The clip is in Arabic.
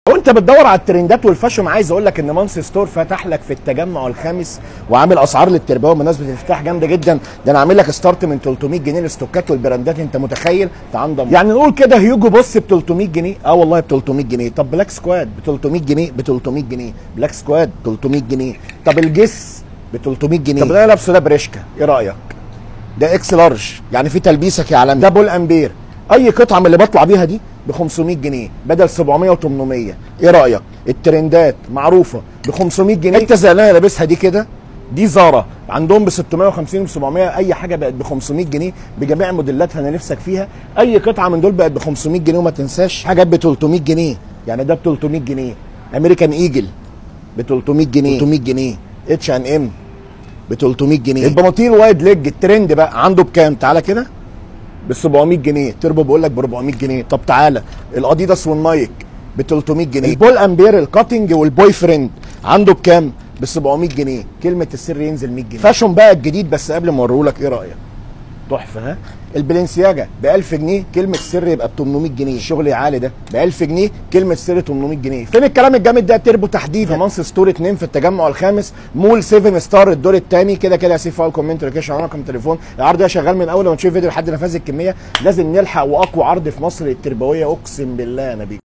لو انت بتدور على الترندات والفاشون، عايز اقول لك ان مانس ستور فتح لك في التجمع الخامس وعامل اسعار للتربيه بمناسبه الافتتاح جامده جدا. ده انا عامل لك ستارت من 300 جنيه الاستوكات والبراندات، انت متخيل؟ تعال يعني نقول كده هيوجو بص ب 300 جنيه، والله ب 300 جنيه. طب بلاك سكواد ب 300 جنيه، ب 300 جنيه بلاك سكواد 300 جنيه. طب الجس ب 300 جنيه. طب ده لابسه ده بريشكا، ايه رايك؟ ده اكس لارج، يعني في تلبيسك يا عالمي. ده بول امبير، اي قطعه من اللي بطلع بيها دي ب 500 جنيه بدل 700 و800. ايه رايك؟ الترندات معروفه ب 500 جنيه. انت زي اللي انا لابسها دي كده، دي زارا عندهم ب 650 و 700. اي حاجه بقت ب 500 جنيه بجميع موديلاتها انا نفسك فيها. اي قطعه من دول بقت ب 500 جنيه. وما تنساش حاجات ب 300 جنيه، يعني ده ب 300 جنيه. امريكان ايجل ب 300 جنيه، 300 جنيه. اتش ان ام ب 300 جنيه. البناطيل وايد ليج الترند بقى عنده بكام؟ تعالى كده ب 700 جنيه. تربو بقول لك ب 400 جنيه. طب تعالى الاديداس والنايك ب 300 جنيه. البول امبير الكاتنج والبوي فريند عنده بكام؟ ب 700 جنيه. كلمه السر ينزل 100 جنيه. فاشون بقى الجديد، بس قبل ما اوريهولك ايه رايك؟ تحفه ها. البلنسياجا ب 1000 جنيه، كلمه السر يبقى ب 800 جنيه. الشغل عالي ده ب 1000 جنيه، كلمه السر 800 جنيه. فين الكلام الجامد ده؟ تربو تحديدا في مانس ستور 2 في التجمع الخامس، مول 7 ستار الدور الثاني. كده كده يا سيف كومنت لوكيشن رقم تليفون. العرض ده شغال من اول ما تشوف فيديو لحد نفاذ الكميه. لازم نلحق، واقوى عرض في مصر التربويه اقسم بالله يا نبي.